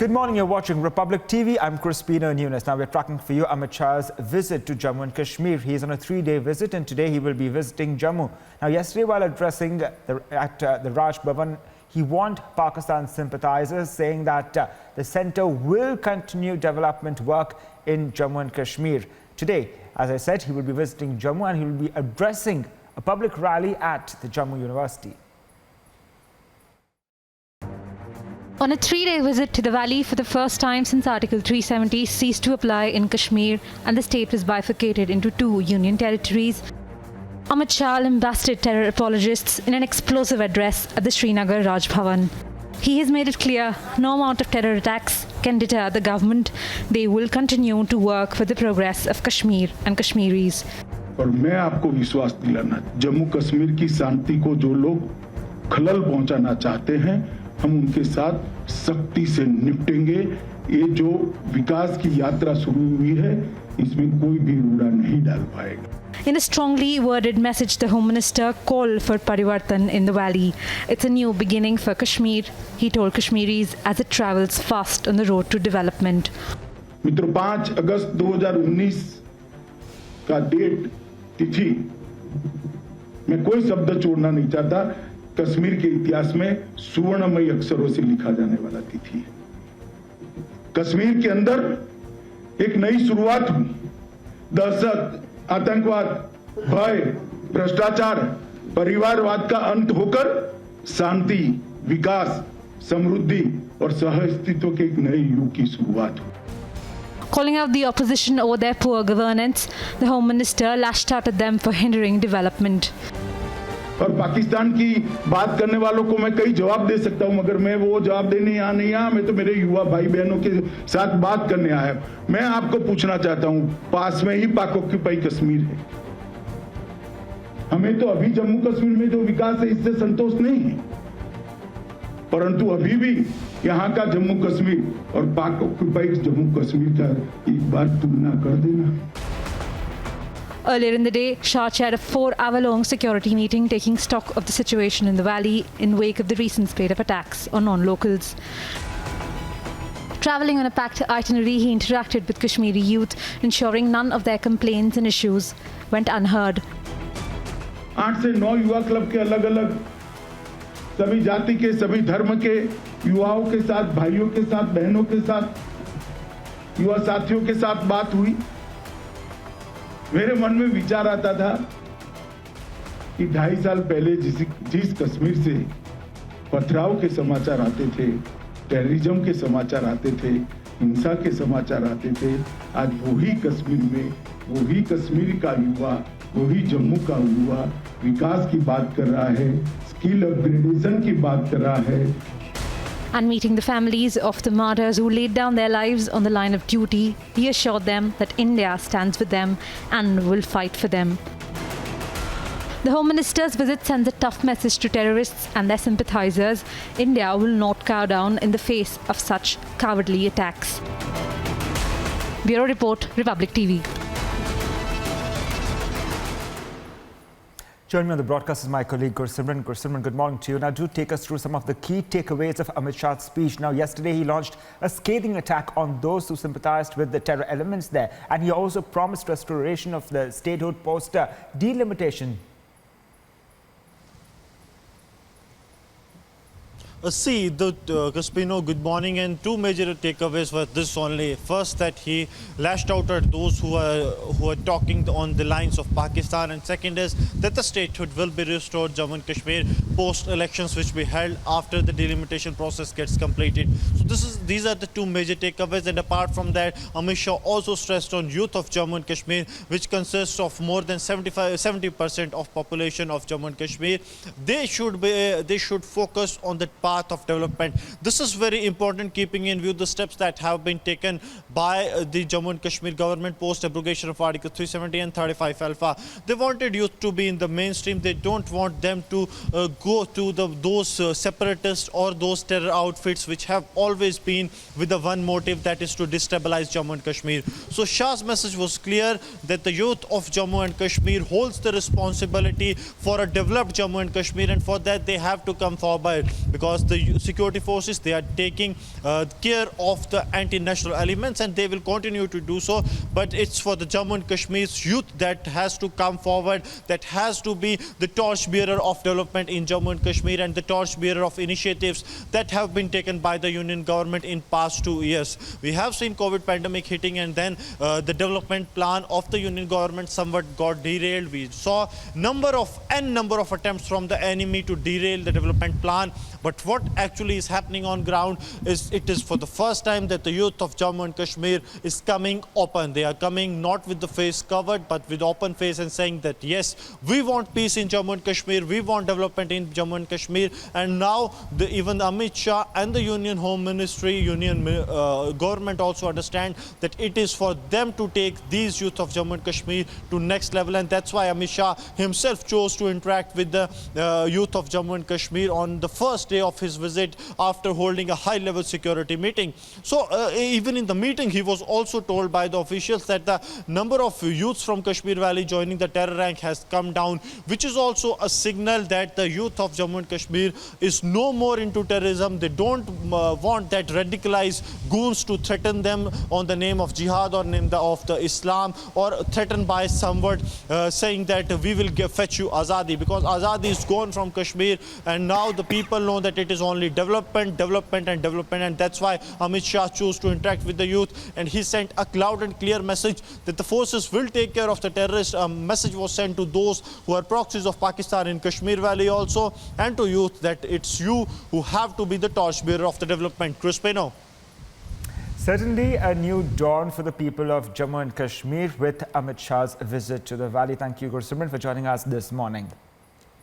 Good morning, you're watching Republic TV. I'm Crispino Nunes. Now we're tracking for you Amit Shah's visit to Jammu and Kashmir. He's on a 3-day visit and today he will be visiting Jammu. Now yesterday while addressing at the Raj Bhavan, he warned Pakistan sympathizers saying that the centre will continue development work in Jammu and Kashmir. Today, as I said, he will be visiting Jammu and he will be addressing a public rally at the Jammu University. On a 3-day visit to the valley for the first time since Article 370 ceased to apply in Kashmir and the state was bifurcated into 2 union territories, Amit Shah lambasted terror apologists in an explosive address at the Srinagar Raj Bhavan. He has made it clear no amount of terror attacks can deter the government. They will continue to work for the progress of Kashmir and Kashmiris. और मैं आपको विश्वास दिलाना, जम्मू कश्मीर की शांति को जो लोग खलल पहुंचाना चाहते हैं, हम उनके साथ सख्ती से निपटेंगे। ये जो विकास की यात्रा शुरू हुई है, इसमें कोई भी रूड़ा नहीं डाल पाएगा। In a strongly worded message, the Home Minister called for Parivartan in the valley. It's a new beginning for Kashmir, he told Kashmiris as it travels fast on the road to development. मित्रों, 5 अगस्त 2019 का date तिथि मैं कोई शब्द छोड़ना नहीं चाहता। कश्मीर के इतिहास में सुवर्णमयी अक्षरों से लिखा जाने वाला तिथि है। कश्मीर के अंदर एक नई शुरुआत हुई। दहशत, आतंकवाद, भय, भ्रष्टाचार, परिवारवाद का अंत होकर शांति, विकास, समृद्धि और सहअस्तित्व के एक नए युग की शुरुआत हुई। Calling out the opposition over their poor governance, the Home Minister lashed out at them for hindering development. और पाकिस्तान की बात करने वालों को मैं कई जवाब दे सकता हूं, मगर मैं वो जवाब देने यहाँ नहीं आया। मैं तो मेरे युवा भाई बहनों के साथ बात करने आया। मैं आपको पूछना चाहता हूं, पास में ही पाक ऑक्यूपाई कश्मीर है। हमें तो अभी जम्मू कश्मीर में जो विकास है इससे संतोष नहीं है, परंतु अभी भी यहाँ का जम्मू कश्मीर और पाक ऑक्यूपाई जम्मू कश्मीर का एक बार तुलना कर देना। Earlier in the day, Shah chaired a 4-hour-long security meeting taking stock of the situation in the valley in wake of the recent spate of attacks on non-locals. Travelling on a packed itinerary, he interacted with Kashmiri youth, ensuring none of their complaints and issues went unheard. 8 से 9 युवा club के अलग-अलग सभी जाति के, सभी धर्म के युवाओं के साथ, भाइयों के साथ, बहनों के साथ, युवा साथियों के साथ बात हुई। मेरे मन में विचार आता था कि 2.5 साल पहले जिस कश्मीर से पथराव के समाचार आते थे, टेररिज्म के समाचार आते थे, हिंसा के समाचार आते थे, आज वही कश्मीर में वही कश्मीर का युवा, वही जम्मू का युवा विकास की बात कर रहा है, स्किल अपग्रेडेशन की बात कर रहा है। And meeting the families of the martyrs who laid down their lives on the line of duty, he assured them that India stands with them and will fight for them. The Home Minister's visit sends a tough message to terrorists and their sympathizers. India will not cow down in the face of such cowardly attacks. Bureau Report, Republic TV. Joining me on the broadcast is my colleague Gursimran. Gursimran, good morning to you. Now do take us through some of the key takeaways of Amit Shah's speech. Now yesterday he launched a scathing attack on those who sympathized with the terror elements there, and he also promised restoration of the statehood post delimitation. Crispino, good morning, and 2 major takeaways were this only. First, that he lashed out at those who are talking on the lines of Pakistan, and second is that the statehood will be restored Jammu and Kashmir post-elections which be held after the delimitation process gets completed. So these are the 2 major takeaways, and apart from that, Amit Shah also stressed on youth of Jammu and Kashmir, which consists of more than 70% of population of Jammu and Kashmir. They should focus on the path of development. This is very important, keeping in view the steps that have been taken by the Jammu and Kashmir government post abrogation of Article 370 and 35 Alpha. They wanted youth to be in the mainstream. They don't want them to go to those separatists or those terror outfits which have always been with the one motive, that is to destabilize Jammu and Kashmir. So Shah's message was clear that the youth of Jammu and Kashmir holds the responsibility for a developed Jammu and Kashmir, and for that they have to come forward, because because the security forces, they are taking care of the anti-national elements, and they will continue to do so. But it's for the Jammu and Kashmir's youth that has to come forward, that has to be the torchbearer of development in Jammu and Kashmir and the torchbearer of initiatives that have been taken by the union government in past 2 years. We have seen COVID pandemic hitting, and then the development plan of the union government somewhat got derailed. We saw number of attempts from the enemy to derail the development plan. But what actually is happening on ground is it is for the first time that the youth of Jammu and Kashmir is coming open. They are coming not with the face covered, but with open face and saying that yes, we want peace in Jammu and Kashmir, we want development in Jammu and Kashmir. And now even Amit Shah and the Union Home Ministry, Union government also understand that it is for them to take these youth of Jammu and Kashmir to next level. And that's why Amit Shah himself chose to interact with the youth of Jammu and Kashmir on the first day of his visit after holding a high-level security meeting. So even in the meeting, he was also told by the officials that the number of youths from Kashmir Valley joining the terror rank has come down, which is also a signal that the youth of Jammu and Kashmir is no more into terrorism. They don't want that radicalized goons to threaten them on the name of jihad or name of the Islam, or threatened by someone saying that we will fetch you Azadi, because Azadi is gone from Kashmir, and now the people know that it is only development, development and development. And that's why Amit Shah chose to interact with the youth, and he sent a loud and clear message that the forces will take care of the terrorists. A message was sent to those who are proxies of Pakistan in Kashmir Valley also, and to youth that it's you who have to be the torchbearer of the development. Crispino. Certainly a new dawn for the people of Jammu and Kashmir with Amit Shah's visit to the valley. Thank you, Gursimran, for joining us this morning.